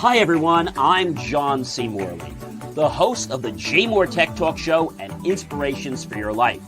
Hi everyone, I'm John C. Morley, the host of the JMOR Tech Talk show and Inspirations for Your Life.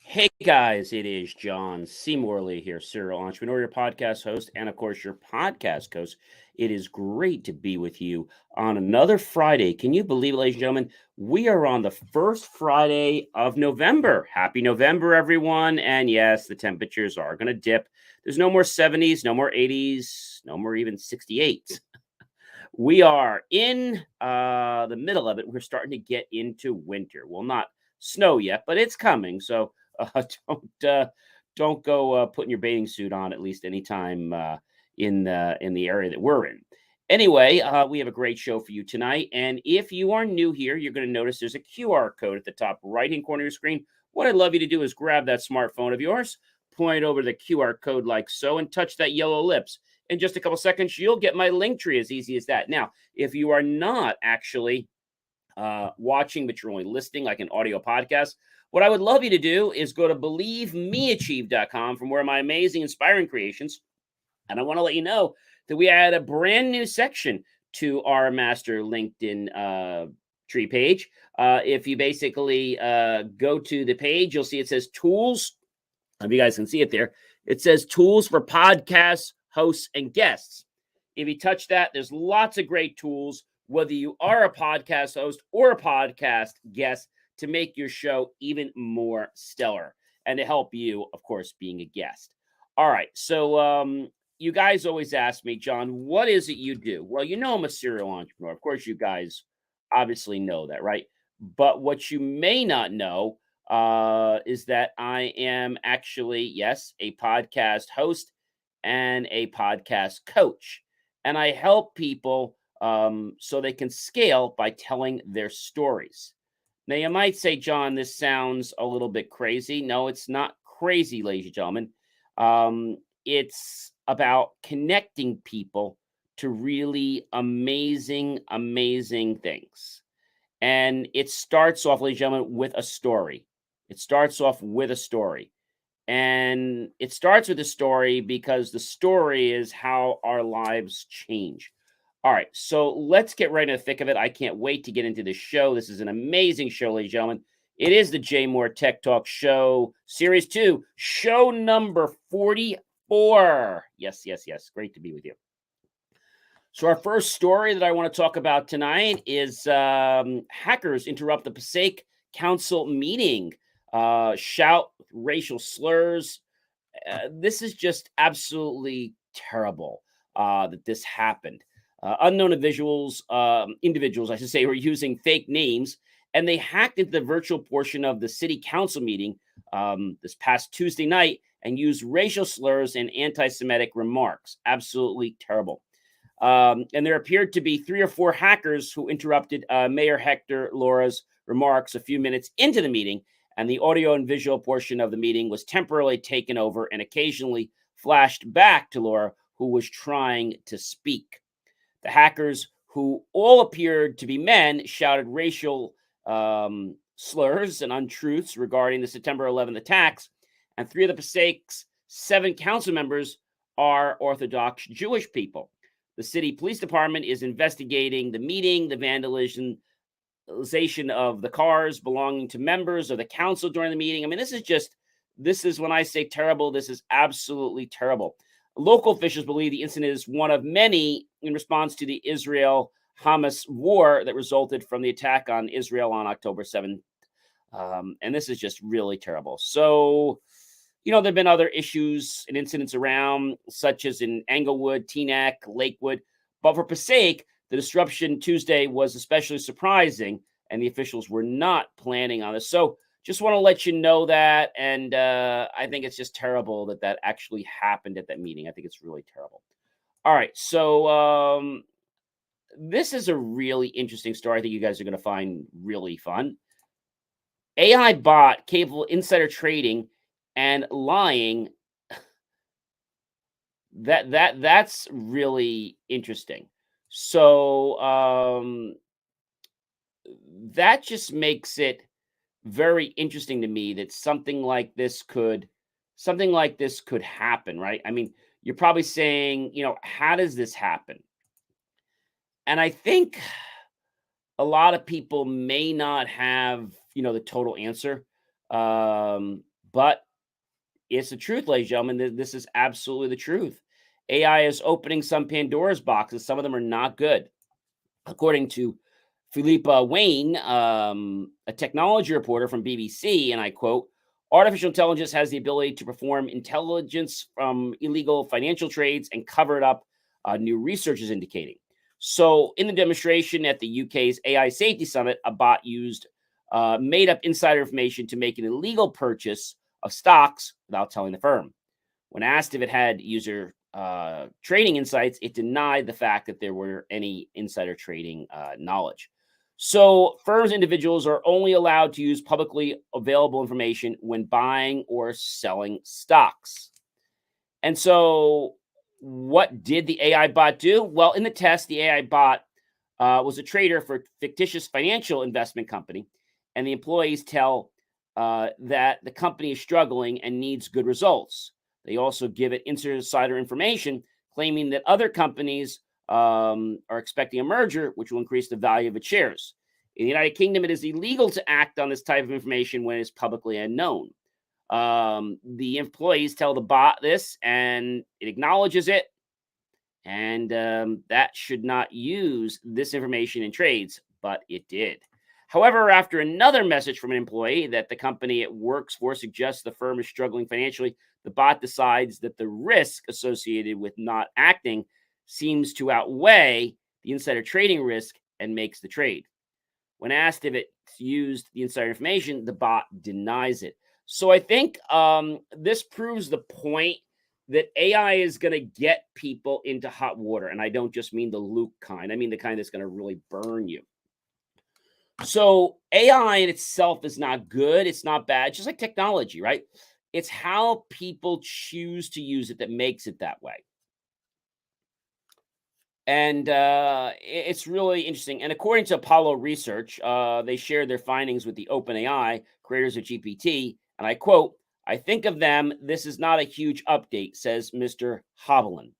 Hey guys, it is John C. Morley here, serial entrepreneur, your podcast host, and of course your podcast host. It is great to be with you on another Friday. Can you believe it, ladies and gentlemen? We are on the first Friday of November. Happy November, everyone. And yes, the temperatures are going to dip. There's no more 70s, no more 80s, no more even 68s. We are in the middle of it. We're starting to get into winter. Well, not snow yet, but it's coming. So don't go putting your bathing suit on at least anytime in the area that we're in. Anyway, we have a great show for you tonight. And if you are new here, you're going to notice there's a QR code at the top right-hand corner of your screen. What I'd love you to do is grab that smartphone of yours, point over the QR code like so, and touch that yellow ellipse. In just a couple seconds, you'll get my link tree, as easy as that. Now, if you are not actually watching, but you're only listening like an audio podcast, what I would love you to do is go to believemeachieve.com, from where my amazing, inspiring creations. And I want to let you know that we add a brand new section to our master LinkedIn tree page. If you basically go to the page, you'll see it says tools. If you guys can see it there, it says tools for podcasts, hosts, and guests. If you touch that, there's lots of great tools, whether you are a podcast host or a podcast guest, to make your show even more stellar and to help you, of course, being a guest. All right. So you guys always ask me, John, what is it you do? Well, you know I'm a serial entrepreneur. Of course, you guys obviously know that, right? But what you may not know is that I am actually, yes, a podcast host and a podcast coach. And I help people so they can scale by telling their stories. Now, you might say, John, this sounds a little bit crazy. No, it's not crazy, ladies and gentlemen. It's about connecting people to really amazing, amazing things. And it starts off, ladies and gentlemen, with a story. It starts off with a story. And it starts with a story because the story is how our lives change. All right, so let's get right in the thick of it. I can't wait to get into this show. This is an amazing show, ladies and gentlemen. It is the JMOR Tech Talk show, Series 2, show number 44. Yes. Great to be with you. So our first story that I want to talk about tonight is hackers interrupt the Passaic Council meeting, shout racial slurs. This is just absolutely terrible that this happened. Unknown individuals, I should say, were using fake names, and they hacked into the virtual portion of the city council meeting this past Tuesday night and used racial slurs and anti-Semitic remarks. Absolutely terrible. And there appeared to be 3 or 4 hackers who interrupted Mayor Hector Laura's remarks a few minutes into the meeting, and the audio and visual portion of the meeting was temporarily taken over and occasionally flashed back to Laura, who was trying to speak. The hackers, who all appeared to be men, shouted racial slurs and untruths regarding the September 11th attacks, and 3 of the Passaic's 7 council members are Orthodox Jewish people. The city police department is investigating the meeting, the vandalization of the cars belonging to members of the council during the meeting. I mean, this is when I say terrible, this is absolutely terrible. Local officials believe the incident is one of many in response to the Israel-Hamas war that resulted from the attack on Israel on October 7th. And this is just really terrible. So, you know, there have been other issues and incidents around, such as in Englewood, Teaneck, Lakewood. But for Passaic, The disruption Tuesday was especially surprising, and the officials were not planning on this. So just want to let you know that. And I think it's just terrible that that actually happened at that meeting. I think it's really terrible. All right. So this is a really interesting story. I think you guys are going to find really fun. AI bot capable of insider trading and lying. That's really interesting. So that just makes it very interesting to me that something like this could happen, right? I mean, you're probably saying, how does this happen? And I think a lot of people may not have, the total answer. But it's the truth, ladies and gentlemen. This is absolutely the truth. AI is opening some Pandora's boxes. Some of them are not good. According to Philippa Wayne, a technology reporter from BBC, and I quote, artificial intelligence has the ability to perform intelligence from illegal financial trades and cover it up, new research is indicating. So in the demonstration at the UK's AI Safety Summit, a bot used made up insider information to make an illegal purchase of stocks without telling the firm. When asked if it had user trading insights, it denied the fact that there were any insider trading knowledge. So firms and individuals are only allowed to use publicly available information when buying or selling stocks. And so what did the AI bot do? Well, in the test, the AI bot was a trader for a fictitious financial investment company, and the employees tell that the company is struggling and needs good results. They also give it insider information, claiming that other companies are expecting a merger, which will increase the value of its shares. In the United Kingdom, it is illegal to act on this type of information when it's publicly unknown. The employees tell the bot this, and it acknowledges it, and that should not use this information in trades, but it did. However, after another message from an employee that the company it works for suggests the firm is struggling financially, the bot decides that the risk associated with not acting seems to outweigh the insider trading risk and makes the trade. When asked if it used the insider information, the bot denies it. So I think this proves the point that AI is going to get people into hot water. And I don't just mean the Luke kind. I mean the kind that's going to really burn you. So AI in itself is not good. It's not bad. It's just like technology, right? It's how people choose to use it that makes it that way. And it's really interesting. And according to Apollo Research, they shared their findings with the OpenAI creators of GPT. And I quote, I think of them, this is not a huge update, says Mr. Hobbelin.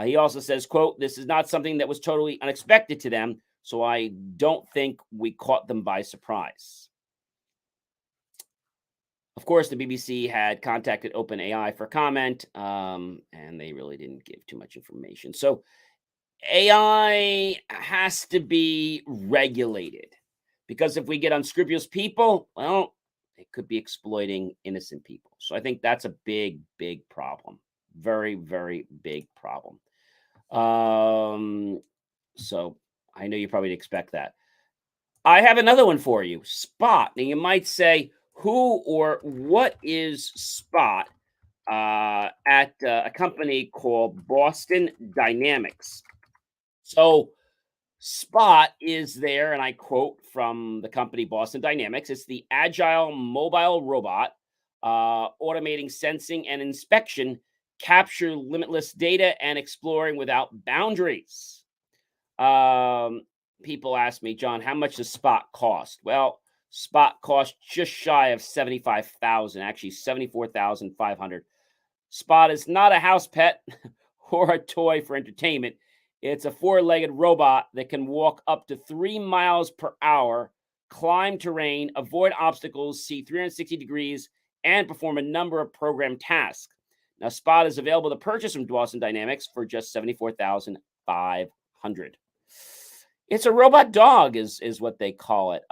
He also says, quote, this is not something that was totally unexpected to them, so I don't think we caught them by surprise. Of course, the BBC had contacted OpenAI for comment, and they really didn't give too much information. So AI has to be regulated, because if we get unscrupulous people, well, they could be exploiting innocent people. So I think that's a big, big problem. Very, very big problem. So I know you probably expect that. I have another one for you, Spot. Now you might say, who or what is Spot at a company called Boston Dynamics? So Spot is there, and I quote from the company Boston Dynamics. It's the agile mobile robot, automating sensing and inspection, capture limitless data, and exploring without boundaries. People ask me, John, how much does Spot cost? Well, Spot costs just shy of $75,000, actually $74,500. Spot is not a house pet or a toy for entertainment. It's a four-legged robot that can walk up to 3 miles per hour, climb terrain, avoid obstacles, see 360 degrees, and perform a number of programmed tasks. Now, Spot is available to purchase from Boston Dynamics for just $74,500. It's a robot dog, is what they call it.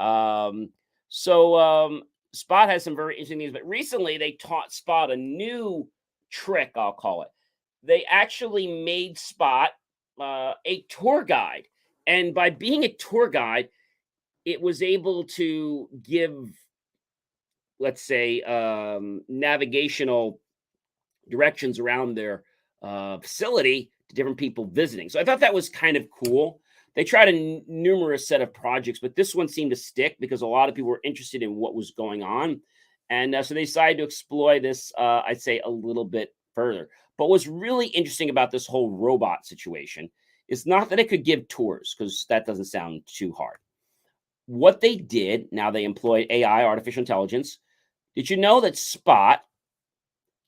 Spot has some very interesting things, but recently they taught Spot a new trick, I'll call it. They actually made Spot a tour guide. And by being a tour guide, it was able to give, let's say, navigational directions around their facility to different people visiting. So I thought that was kind of cool. They tried a numerous set of projects, but this one seemed to stick because a lot of people were interested in what was going on. And so they decided to exploit this, I'd say, a little bit further. But what's really interesting about this whole robot situation is not that it could give tours, because that doesn't sound too hard. What they did, now they employed AI, artificial intelligence. Did you know that Spot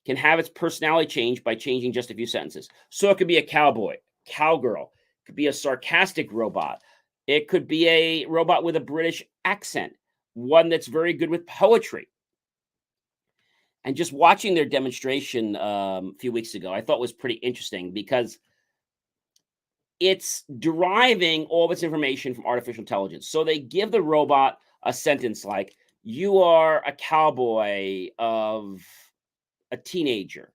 can have its personality changed by changing just a few sentences? So it could be a cowboy, cowgirl, it could be a sarcastic robot. It could be a robot with a British accent, one that's very good with poetry. And just watching their demonstration a few weeks ago, I thought was pretty interesting because it's deriving all of its information from artificial intelligence. So they give the robot a sentence like, "You are a cowboy of a teenager,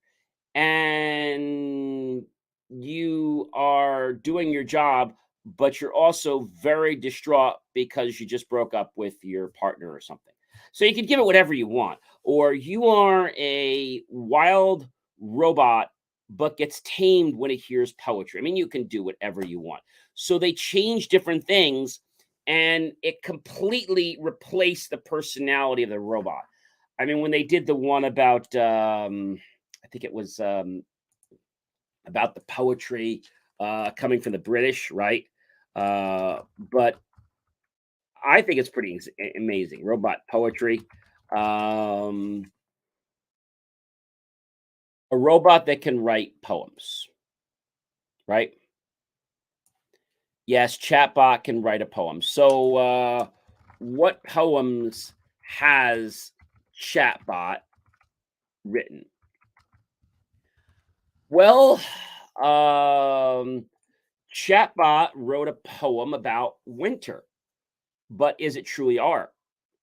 and you are doing your job, but you're also very distraught because you just broke up with your partner or something." So you can give it whatever you want. Or you are a wild robot, but gets tamed when it hears poetry. I mean, you can do whatever you want. So they change different things and it completely replaced the personality of the robot. I mean, when they did the one about, I think it was about the poetry coming from the British, right? But I think it's pretty amazing. Robot poetry. Um, a robot that can write poems, right? Yes, chatbot can write a poem. So, what poems has chatbot written? Well, um, chatbot wrote a poem about winter, but is it truly art?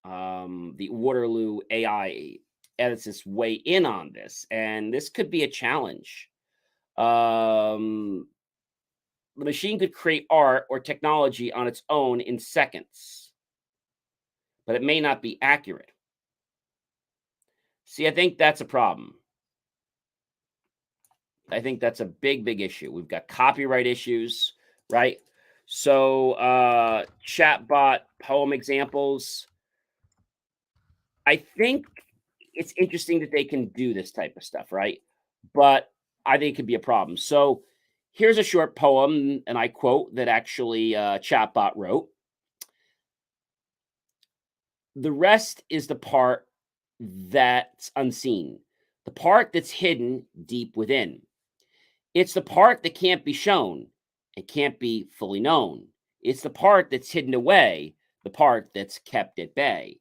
The Waterloo AI edits its way in on this, and this could be a challenge. Um, the machine could create art or technology on its own in seconds, but it may not be accurate. See, I think that's a problem. I think that's a big, big issue. We've got copyright issues, right? So, chatbot poem examples. I think it's interesting that they can do this type of stuff, right? But I think it could be a problem. So, here's a short poem, and I quote that actually chatbot wrote. The rest is the part that's unseen, the part that's hidden deep within. It's the part that can't be shown. It can't be fully known. It's the part that's hidden away, the part that's kept at bay.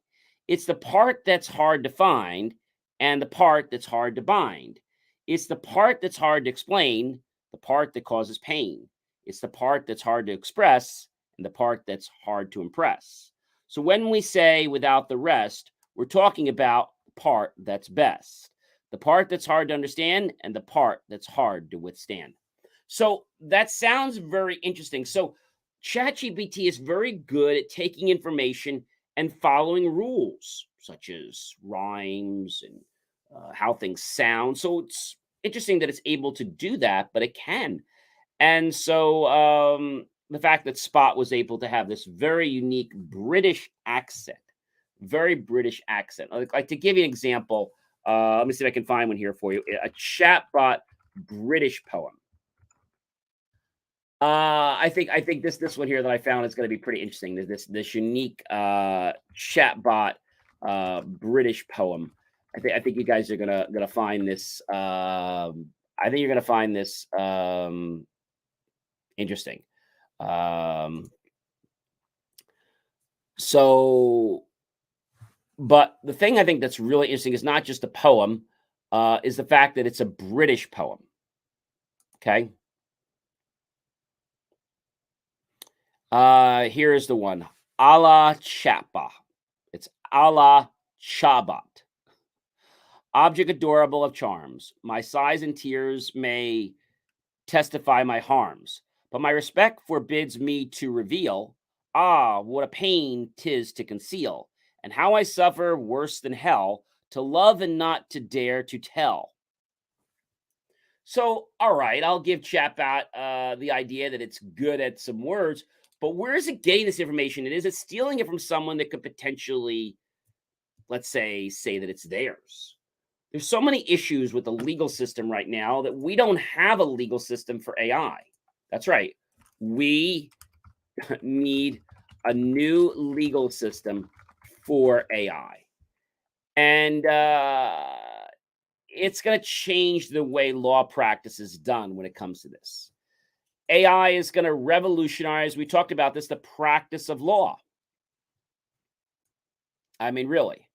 It's the part that's hard to find and the part that's hard to bind. It's the part that's hard to explain, the part that causes pain. It's the part that's hard to express and the part that's hard to impress. So when we say without the rest, we're talking about the part that's best, the part that's hard to understand and the part that's hard to withstand. So that sounds very interesting. So ChatGPT is very good at taking information and following rules, such as rhymes and how things sound. So it's interesting that it's able to do that, but it can. And so the fact that Spot was able to have this very unique British accent, very British accent. Like to give you an example, let me see if I can find one here for you. A chatbot British poem. I think this one here that I found is going to be pretty interesting. There's this unique chatbot British poem. I think you guys are gonna find this. I think you're gonna find this interesting. Um, so, but the thing I think that's really interesting is not just the poem, is the fact that it's a British poem. Okay. Here's the one. A la Chapa. It's a la Chabat. Object adorable of charms. My sighs and tears may testify my harms. but my respect forbids me to reveal. Ah, what a pain 'tis to conceal, and how I suffer worse than hell, to love and not to dare to tell. So, all right, I'll give Chatbot the idea that it's good at some words, but where is it getting this information? And is it stealing it from someone that could potentially, let's say that it's theirs? There's so many issues with the legal system right now that we don't have a legal system for AI. That's right. We need a new legal system for AI. And it's going to change the way law practice is done when it comes to this. AI is going to revolutionize, we talked about this, the practice of law. I mean, really.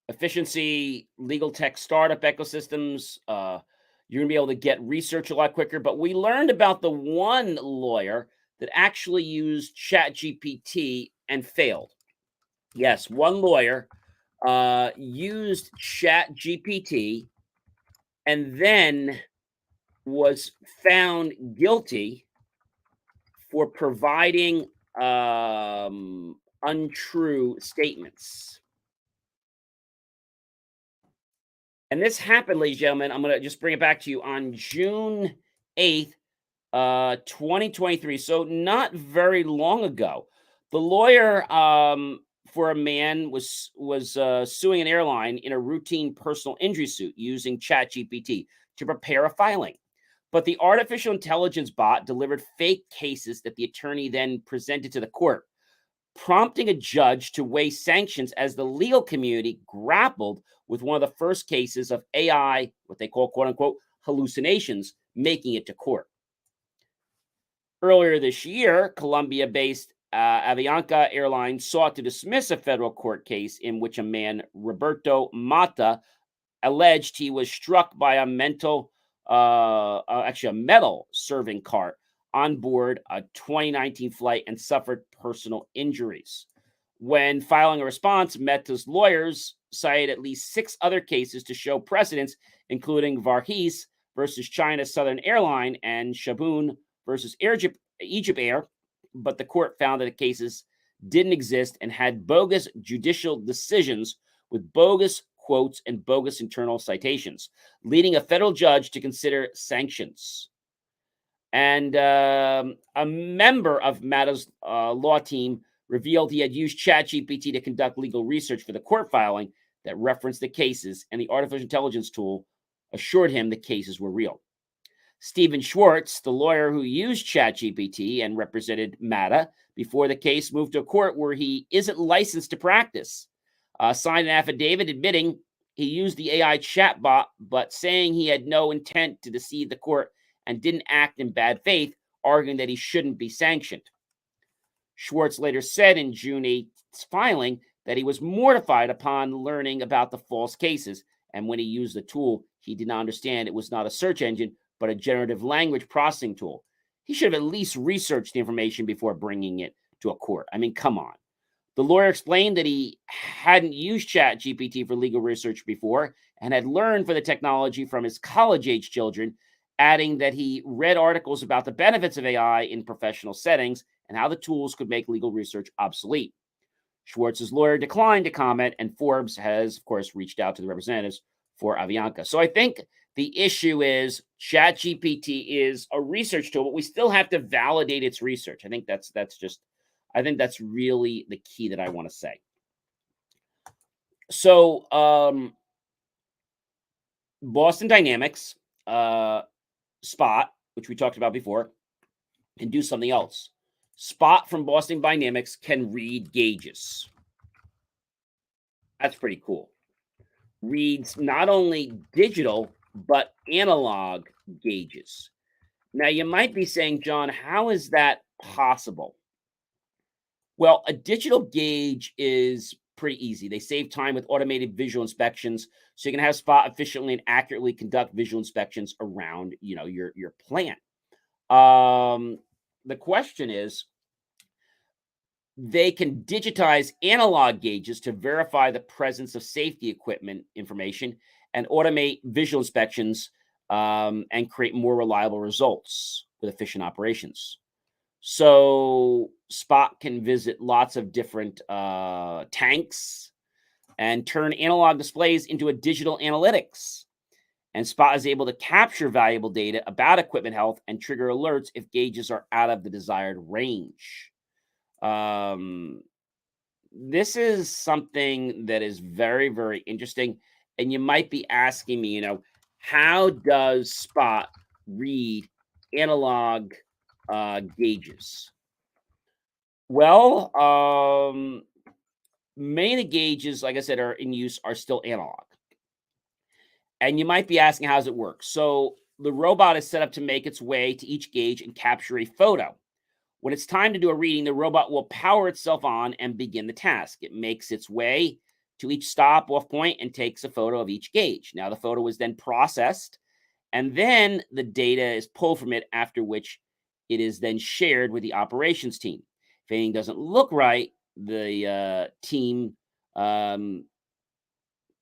Efficiency, legal tech startup ecosystems, you're going to be able to get research a lot quicker. But we learned about the one lawyer that actually used ChatGPT and failed. Yes, one lawyer used ChatGPT and then was found guilty for providing untrue statements. And this happened, ladies and gentlemen, I'm going to just bring it back to you on June 8th, 2023. So not very long ago. The lawyer for a man was suing an airline in a routine personal injury suit using ChatGPT to prepare a filing. But the artificial intelligence bot delivered fake cases that the attorney then presented to the court, prompting a judge to weigh sanctions as the legal community grappled with one of the first cases of AI, what they call quote unquote hallucinations, making it to court. Earlier this year, Colombia based Avianca Airlines sought to dismiss a federal court case in which a man, Roberto Mata, alleged he was struck by a metal serving cart on board a 2019 flight and suffered personal injuries. When filing a response, Meta's lawyers cited at least 6 other cases to show precedents, including Varghese versus China Southern Airline and Shaboon versus Egypt Air, but the court found that the cases didn't exist and had bogus judicial decisions with bogus quotes and bogus internal citations, leading a federal judge to consider sanctions. And a member of Mata's law team revealed he had used ChatGPT to conduct legal research for the court filing that referenced the cases, and the artificial intelligence tool assured him the cases were real. Stephen Schwartz, the lawyer who used ChatGPT and represented Mata before the case moved to a court where he isn't licensed to practice, signed an affidavit admitting he used the AI chatbot, but saying he had no intent to deceive the court and didn't act in bad faith, arguing that he shouldn't be sanctioned. Schwartz later said in June 8th's filing that he was mortified upon learning about the false cases, and when he used the tool, he did not understand it was not a search engine, but a generative language processing tool. He should have at least researched the information before bringing it to a court. I mean, come on. The lawyer explained that he hadn't used ChatGPT for legal research before and had learned for the technology from his college-age children, adding that he read articles about the benefits of AI in professional settings and how the tools could make legal research obsolete. Schwartz's lawyer declined to comment, and Forbes has, of course, reached out to the representatives for Avianca. So I think the issue is ChatGPT is a research tool, but we still have to validate its research. I think that's really the key that I want to say. So Boston Dynamics, Spot, which we talked about before, can do something else. Spot from Boston Dynamics can read gauges. That's pretty cool. Reads not only digital, but analog gauges. Now, you might be saying, John, how is that possible? Well, a digital gauge is pretty easy. They save time with automated visual inspections, so you can have Spot efficiently and accurately conduct visual inspections around, your plant. The question is, they can digitize analog gauges to verify the presence of safety equipment information and automate visual inspections and create more reliable results with efficient operations. So Spot can visit lots of different tanks and turn analog displays into a digital analytics. And Spot is able to capture valuable data about equipment health and trigger alerts if gauges are out of the desired range. Um, this is something that is very, very interesting. And you might be asking me, how does Spot read analog gauges? Well, many of the gauges, like I said, are in use are still analog. And you might be asking, how does it work? So the robot is set up to make its way to each gauge and capture a photo. When it's time to do a reading, the robot will power itself on and begin the task. It makes its way to each stop off point and takes a photo of each gauge. Now, the photo is then processed, and then the data is pulled from it, after which it is then shared with the operations team. If anything doesn't look right, the team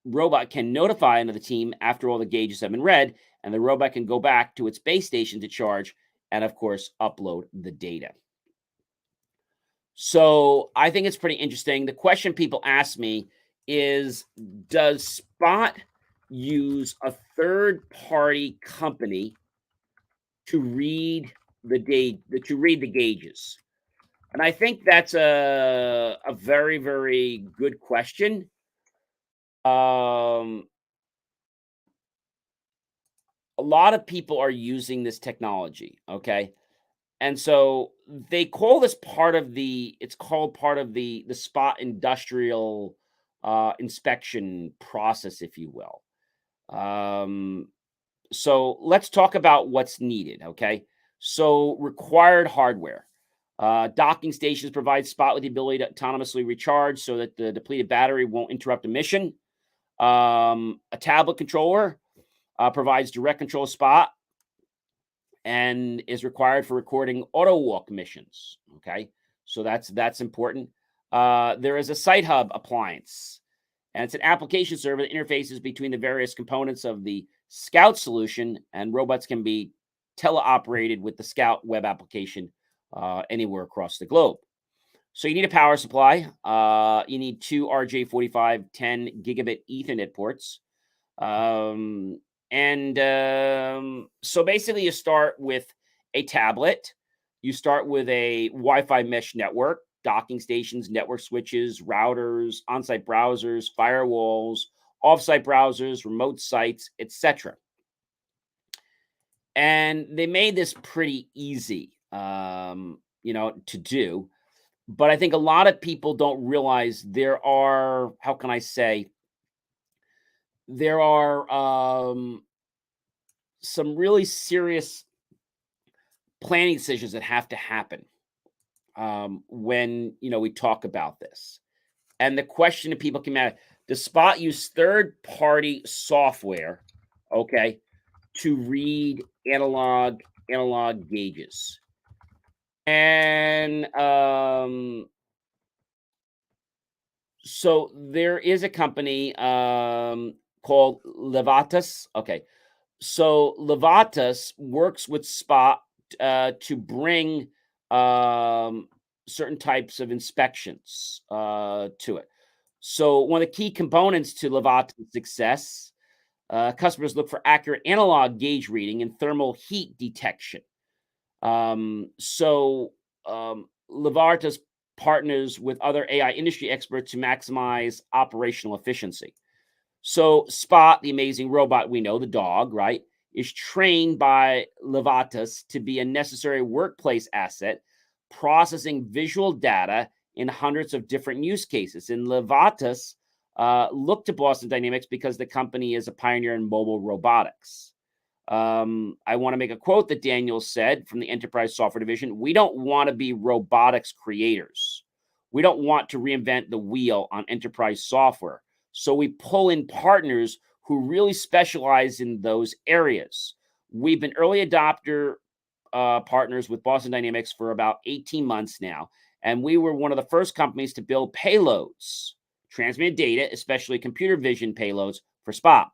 robot can notify another team after all the gauges have been read, and the robot can go back to its base station to charge and, of course, upload the data. So I think it's pretty interesting. The question people ask me is, does Spot use a third party company to read the gauges? And I think that's a very, very good question. A lot of people are using this technology, okay? And so they call this part of it's called part of the Spot industrial inspection process, if you will. Um, so let's talk about what's needed, okay? So required hardware. Docking stations provide Spot with the ability to autonomously recharge so that the depleted battery won't interrupt a mission. A tablet controller provides direct control Spot and is required for recording auto walk missions. Okay, so that's important. There is a Site Hub appliance, and it's an application server that interfaces between the various components of the Scout solution, and robots can be teleoperated with the Scout web application anywhere across the globe. So you need a power supply. You need two RJ45 10 gigabit Ethernet ports. So basically, you start with a tablet. You start with a Wi-Fi mesh network, docking stations, network switches, routers, on-site browsers, firewalls, off-site browsers, remote sites, etc. And they made this pretty easy, to do. But I think a lot of people don't realize there are, how can I say, there are some really serious planning decisions that have to happen when we talk about this. And the question that people can ask: does Spot use third-party software, okay, to read analog gauges? And so there is a company called Levatus. Okay, so Levatus works with Spot to bring certain types of inspections to it. So one of the key components to Levatus' success, customers look for accurate analog gauge reading and thermal heat detection. Levatus partners with other AI industry experts to maximize operational efficiency. So Spot, the amazing robot we know, the dog, right, is trained by Levatus to be a necessary workplace asset, processing visual data in hundreds of different use cases. And Levatus looked to Boston Dynamics because the company is a pioneer in mobile robotics. I want to make a quote that Daniel said from the Enterprise Software Division. We don't want to be robotics creators. We don't want to reinvent the wheel on enterprise software. So we pull in partners who really specialize in those areas. We've been early adopter partners with Boston Dynamics for about 18 months now. And we were one of the first companies to build payloads, transmitted data, especially computer vision payloads for Spot.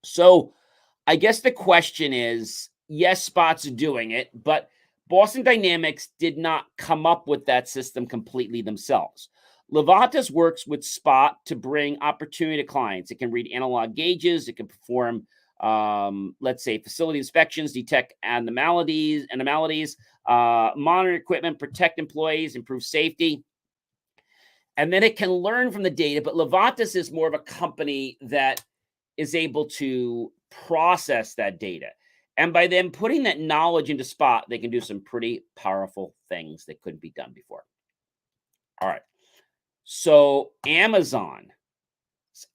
So I guess the question is, yes, Spot's doing it, but Boston Dynamics did not come up with that system completely themselves. Levatas works with Spot to bring opportunity to clients. It can read analog gauges. It can perform, let's say, facility inspections, detect anomalies, monitor equipment, protect employees, improve safety. And then it can learn from the data. But Levatas is more of a company that is able to process that data. And by them putting that knowledge into Spot, they can do some pretty powerful things that couldn't be done before. All right. So Amazon's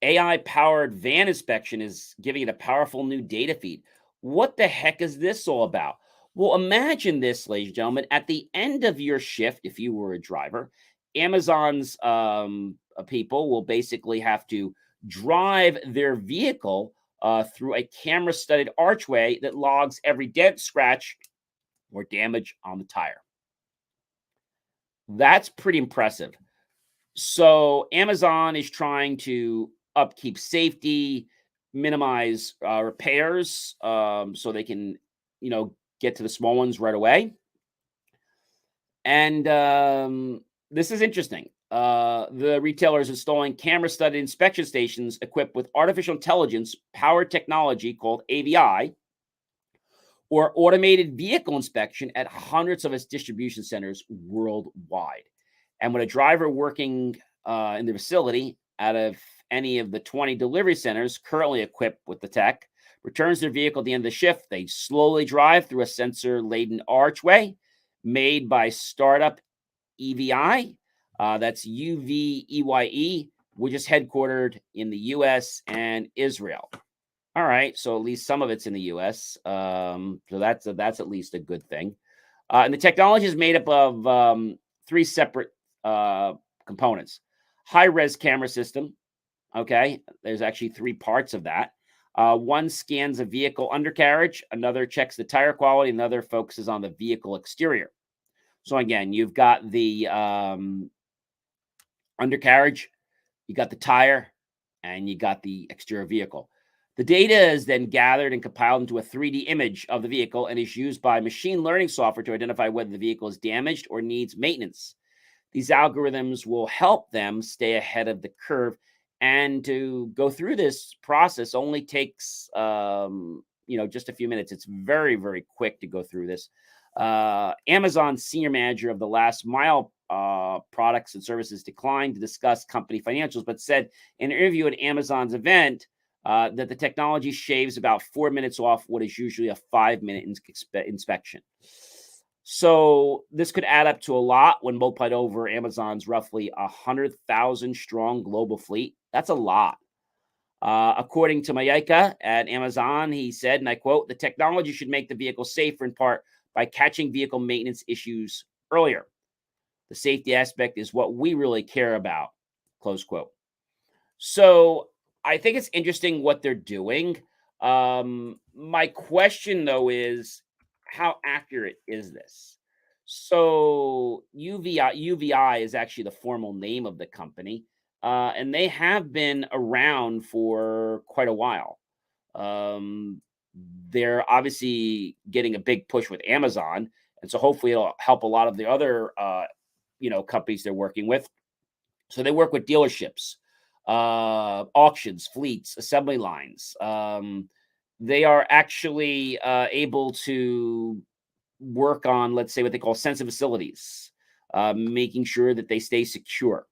AI-powered van inspection is giving it a powerful new data feed. What the heck is this all about? Well, imagine this, ladies and gentlemen. At the end of your shift, if you were a driver, Amazon's people will basically have to drive their vehicle through a camera-studded archway that logs every dent, scratch, or damage on the tire. That's pretty impressive. So Amazon is trying to upkeep safety, minimize repairs, so they can, get to the small ones right away. And this is interesting. The retailer is installing camera-studded inspection stations equipped with artificial intelligence powered technology called AVI, or automated vehicle inspection at hundreds of its distribution centers worldwide. And when a driver working in the facility out of any of the 20 delivery centers currently equipped with the tech returns their vehicle at the end of the shift, they slowly drive through a sensor-laden archway made by startup EVI. That's UVEYE, which is headquartered in the US and Israel. All right, so at least some of it's in the U.S. So that's at least a good thing. And the technology is made up of 3 separate components. High-res camera system. Okay, there's actually 3 parts of that. One scans a vehicle undercarriage. Another checks the tire quality. Another focuses on the vehicle exterior. So again, you've got the undercarriage, you got the tire, and you got the exterior vehicle. The data is then gathered and compiled into a 3D image of the vehicle and is used by machine learning software to identify whether the vehicle is damaged or needs maintenance. These algorithms will help them stay ahead of the curve, and to go through this process only takes just a few minutes. It's very, very quick to go through this. Amazon's senior manager of the last mile products and services declined to discuss company financials, but said in an interview at Amazon's event that the technology shaves about 4 minutes off what is usually a 5-minute inspection. So this could add up to a lot when multiplied over Amazon's roughly 100,000 strong global fleet. That's a lot. According to Mayeka at Amazon, he said, and I quote, "The technology should make the vehicle safer in part by catching vehicle maintenance issues earlier. The safety aspect is what we really care about," close quote. So I think it's interesting what they're doing. My question, though, is how accurate is this? So UVI is actually the formal name of the company, and they have been around for quite a while. Um, they're obviously getting a big push with Amazon, and so hopefully it'll help a lot of the other companies they're working with. So they work with dealerships, auctions, fleets, assembly lines. They are actually able to work on, let's say, what they call sensitive facilities, making sure that they stay secure,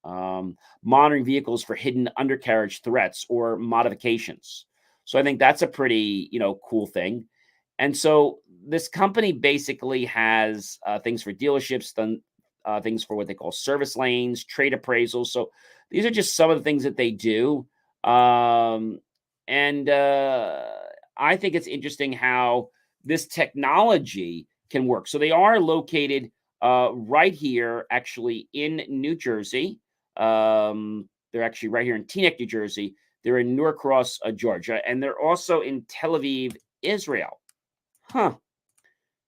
monitoring vehicles for hidden undercarriage threats or modifications. So I think that's a pretty, cool thing. And so this company basically has things for dealerships, things for what they call service lanes, trade appraisals. So these are just some of the things that they do. And I think it's interesting how this technology can work. So they are located right here, actually, in New Jersey. They're actually right here in Teaneck, New Jersey. They're in Norcross, Georgia, and they're also in Tel Aviv, Israel. Huh.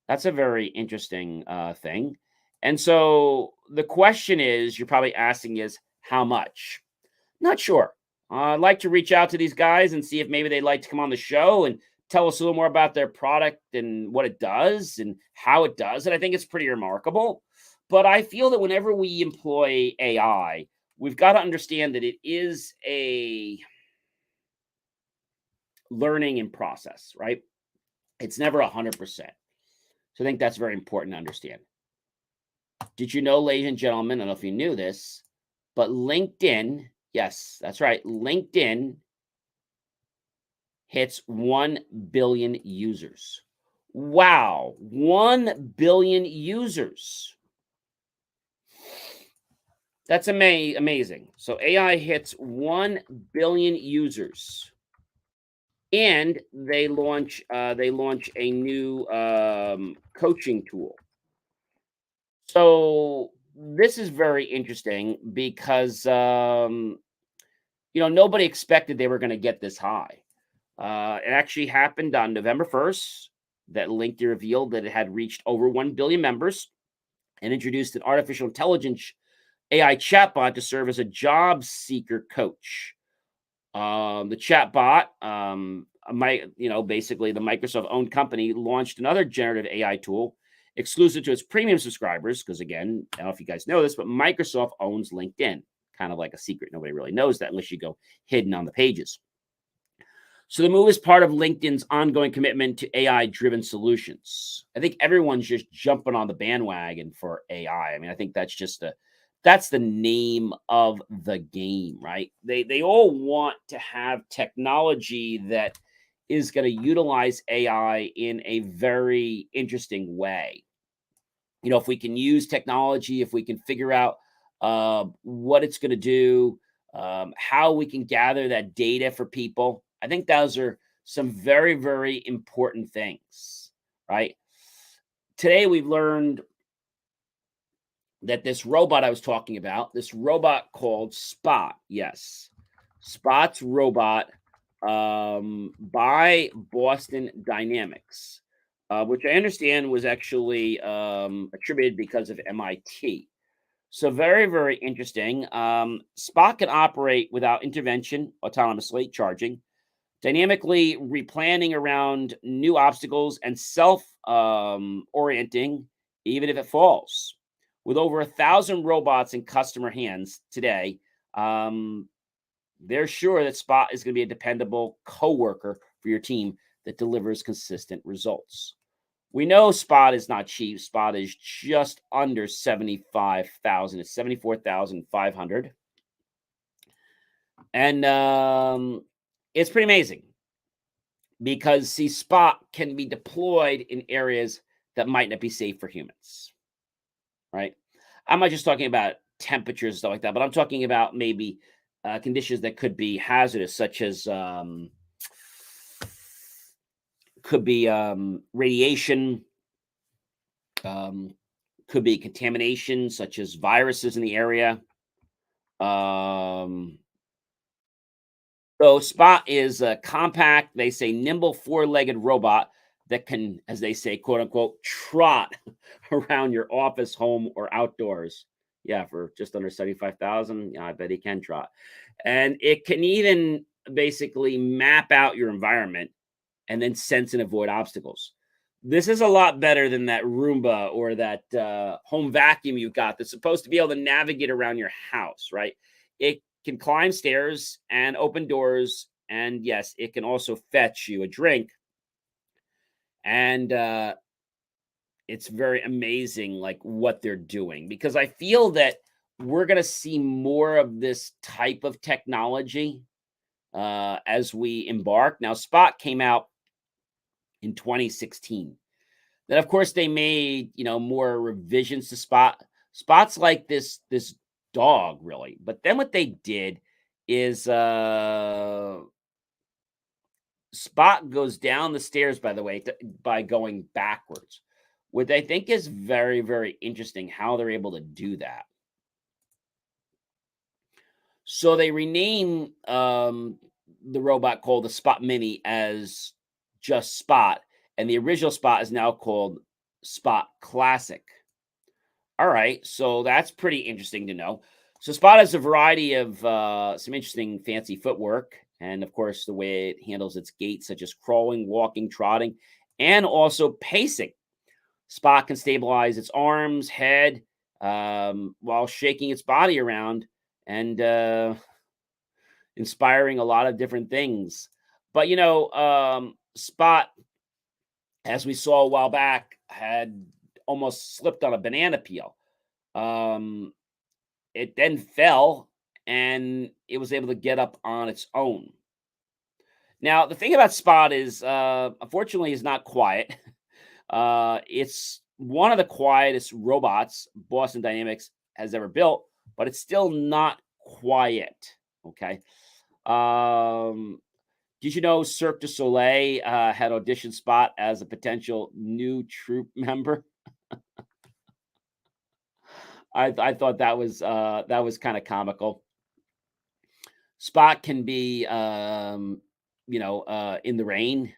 That's a very interesting thing. And so the question is, you're probably asking is, how much? Not sure. I'd like to reach out to these guys and see if maybe they'd like to come on the show and tell us a little more about their product and what it does and how it does it. I think it's pretty remarkable. But I feel that whenever we employ AI, we've got to understand that it is a learning in process, right? It's never 100%. So I think that's very important to understand. Did you know, ladies and gentlemen, I don't know if you knew this, but LinkedIn, yes, that's right, LinkedIn hits 1 billion users. Wow, 1 billion users. That's amazing. So AI hits 1 billion users. And they launch a new coaching tool. So this is very interesting because nobody expected they were going to get this high. It actually happened on November 1st that LinkedIn revealed that it had reached over 1 billion members and introduced an artificial intelligence AI chatbot to serve as a job seeker coach. The chatbot, basically the Microsoft-owned company, launched another generative AI tool exclusive to its premium subscribers. Because again, I don't know if you guys know this, but Microsoft owns LinkedIn, kind of like a secret. Nobody really knows that unless you go hidden on the pages. So the move is part of LinkedIn's ongoing commitment to AI-driven solutions. I think everyone's just jumping on the bandwagon for AI. I mean, I think that's the name of the game, right? They all want to have technology that is going to utilize AI in a very interesting way. If we can use technology, if we can figure out what it's going to do, how we can gather that data for people, I think those are some very, very important things, right? Today, we've learned that this robot I was talking about, this robot called Spot, yes, Spot's robot by Boston Dynamics, which I understand was actually attributed because of MIT. So very, very interesting. Spot can operate without intervention, autonomously charging, dynamically replanning around new obstacles, and self-orienting even if it falls. With over 1,000 robots in customer hands today, they're sure that Spot is going to be a dependable coworker for your team that delivers consistent results. We know Spot is not cheap. Spot is just under 75,000. It's 74,500. And it's pretty amazing because, see, Spot can be deployed in areas that might not be safe for humans, right? I'm not just talking about temperatures and stuff like that, but I'm talking about maybe conditions that could be hazardous, such as could be radiation, could be contamination, such as viruses in the area. So Spot is a compact, they say nimble four-legged robot that can, as they say, quote unquote, trot around your office, home, or outdoors. Yeah, for just under 75,000, yeah, I bet he can trot. And it can even basically map out your environment and then sense and avoid obstacles. This is a lot better than that Roomba or that home vacuum you've got that's supposed to be able to navigate around your house, right? It can climb stairs and open doors. And yes, it can also fetch you a drink. And it's very amazing, like what they're doing, because I feel that we're going to see more of this type of technology as we embark. Now, Spot came out in 2016. Then, of course, they made more revisions to Spot. Spot's like this dog, really. But then what they did is Spot goes down the stairs, by the way, by going backwards, which I think is very, very interesting how they're able to do that. So they rename the robot called the Spot Mini as just Spot, and the original Spot is now called Spot Classic. All right, so that's pretty interesting to know. So Spot has a variety of some interesting fancy footwork And of course, the way it handles its gait, such as crawling, walking, trotting, and also pacing. Spot can stabilize its arms, head, while shaking its body around and inspiring a lot of different things. But Spot, as we saw a while back, had almost slipped on a banana peel. Um, it then fell and it was able to get up on its own. Now, the thing about Spot is, unfortunately, is not quiet. It's one of the quietest robots Boston Dynamics has ever built, but it's still not quiet. Okay. Um, did you know Cirque du Soleil had auditioned Spot as a potential new troupe member? I thought that was kind of comical. Spot can be, in the rain,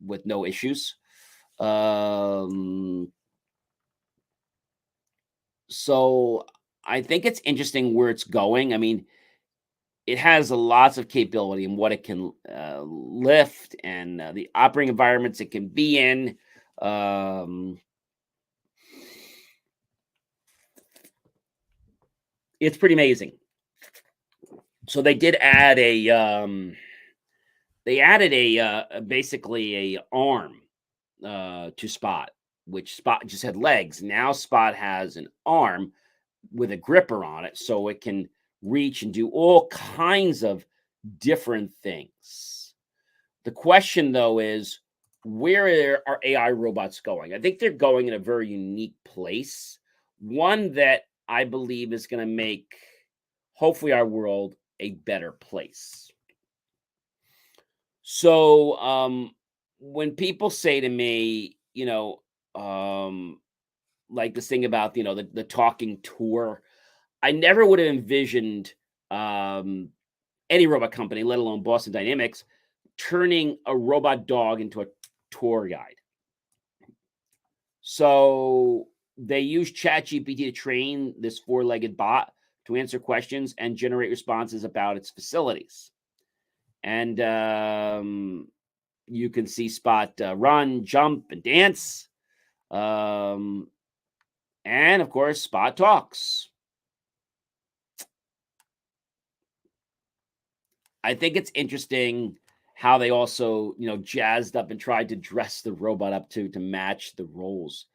with no issues. Um, so I think it's interesting where it's going. I mean, it has lots of capability in what it can lift and the operating environments it can be in. Um, it's pretty amazing. So they did add they added basically a arm to Spot, which Spot just had legs. Now Spot has an arm with a gripper on it, so it can reach and do all kinds of different things. The question, though, is where are AI robots going? I think they're going in a very unique place, one that I believe is going to make, hopefully, our world a better place. So, when people say to me, like this thing about the talking tour, I never would have envisioned um, any robot company, let alone Boston Dynamics, turning a robot dog into a tour guide. So they use ChatGPT to train this four-legged bot to answer questions and generate responses about its facilities. And you can see Spot run, jump, and dance. And of course, Spot talks. I think it's interesting how they also, jazzed up and tried to dress the robot up to match the roles.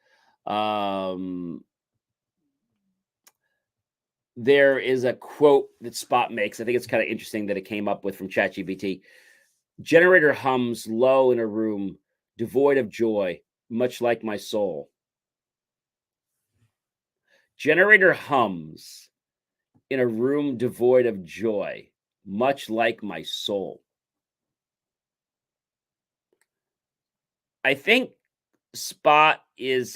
Um, there is a quote that Spot makes. I think it's kind of interesting that it came up with from ChatGPT. Generator hums low in a room devoid of joy, much like my soul. Generator hums in a room devoid of joy, much like my soul. I think Spot is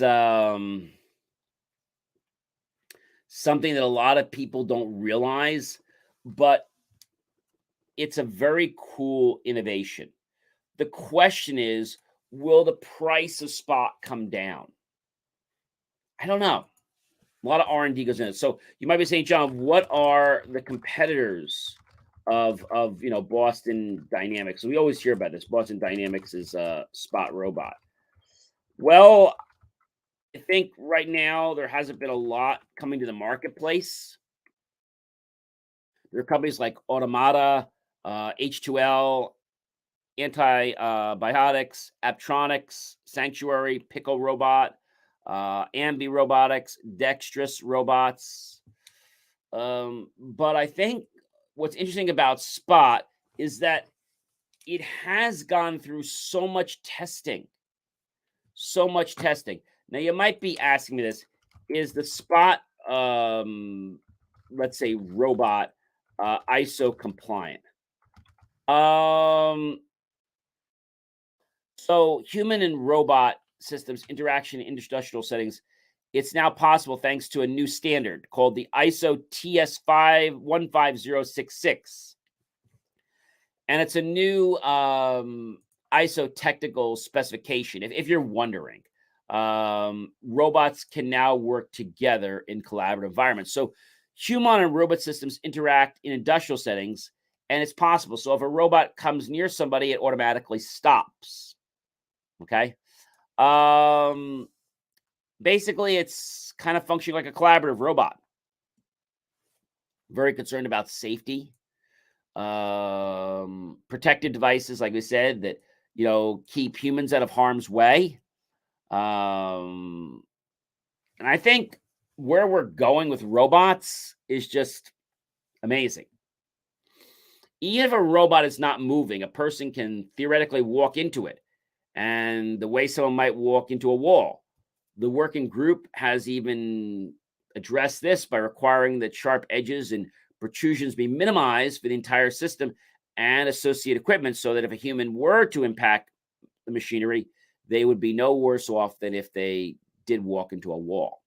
something that a lot of people don't realize, but it's a very cool innovation. The question is, will the price of Spot come down? I don't know. A lot of R&D goes in it. So you might be saying, John, what are the competitors of Boston Dynamics? We always hear about this. Boston Dynamics is a Spot robot. Well, I think right now there hasn't been a lot coming to the marketplace. There are companies like Automata, H2L, Antibiotics, Aptronics, Sanctuary, Pickle Robot, Ambi Robotics, Dexterous Robots. But I think what's interesting about Spot is that it has gone through so much testing. So much testing. Now, you might be asking me this. Is the Spot, let's say, robot ISO compliant? So human and robot systems interaction in industrial settings, it's now possible thanks to a new standard called the ISO TS515066. And it's a new ISO technical specification. If you're wondering, robots can now work together in collaborative environments. So human and robot systems interact in industrial settings, and it's possible. So if a robot comes near somebody, it automatically stops. Okay. Basically, it's kind of functioning like a collaborative robot. Very concerned about safety, protected devices, like we said, that keep humans out of harm's way. And I think where we're going with robots is just amazing. Even if a robot is not moving, a person can theoretically walk into it. And the way someone might walk into a wall. The working group has even addressed this by requiring that sharp edges and protrusions be minimized for the entire system and associated equipment, so that if a human were to impact the machinery, they would be no worse off than if they did walk into a wall.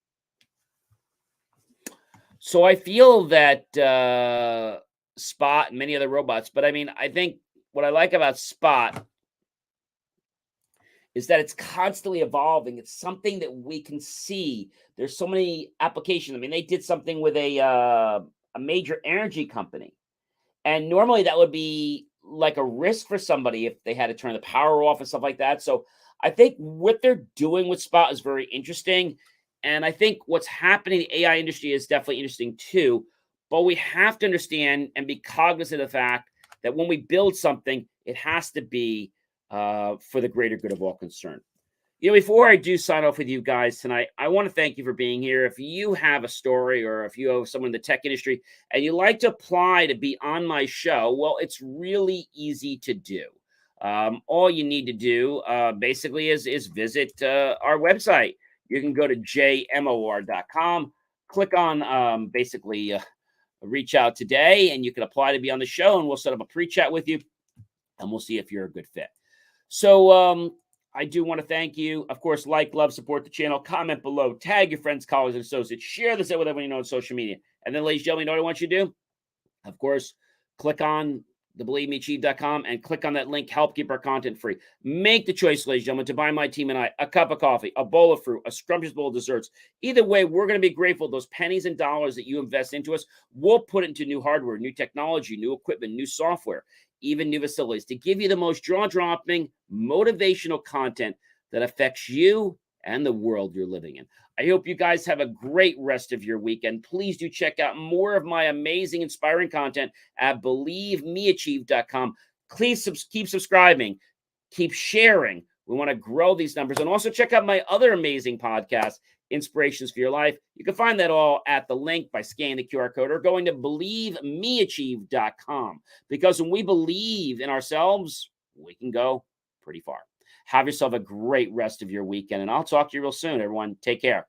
So I feel that Spot and many other robots, but I think what I like about Spot is that it's constantly evolving. It's something that we can see. There's so many applications. They did something with a major energy company, and normally that would be like a risk for somebody if they had to turn the power off and stuff like that. So I think what they're doing with Spot is very interesting, and I think what's happening in the AI industry is definitely interesting too. But we have to understand and be cognizant of the fact that when we build something, it has to be for the greater good of all concerned. Before I do sign off with you guys tonight, I want to thank you for being here. If you have a story, or if you have someone in the tech industry and you like to apply to be on my show, well, it's really easy to do. All you need to do basically is visit our website. You can go to jmor.com, click on basically reach out today, and you can apply to be on the show, and we'll set up a pre-chat with you, and we'll see if you're a good fit. So I do want to thank you. Of course, like, love, support the channel, comment below, tag your friends, colleagues, and associates, share this out with everyone you know on social media. And then, ladies and gentlemen, you know what I want you to do? Of course, click on thebelievemeachieve.com and click on that link, help keep our content free. Make the choice, ladies and gentlemen, to buy my team and I a cup of coffee, a bowl of fruit, a scrumptious bowl of desserts. Either way, we're going to be grateful. Those pennies and dollars that you invest into us, we'll put it into new hardware, new technology, new equipment, new software, even new facilities, to give you the most jaw-dropping, motivational content that affects you and the world you're living in. I hope you guys have a great rest of your weekend. Please do check out more of my amazing, inspiring content at believemeachieve.com. Please keep subscribing, keep sharing. We want to grow these numbers. And also check out my other amazing podcast, Inspirations for Your Life. You can find that all at the link by scanning the QR code or going to believemeachieve.com. Because when we believe in ourselves, we can go pretty far. Have yourself a great rest of your weekend, and I'll talk to you real soon, everyone. Take care.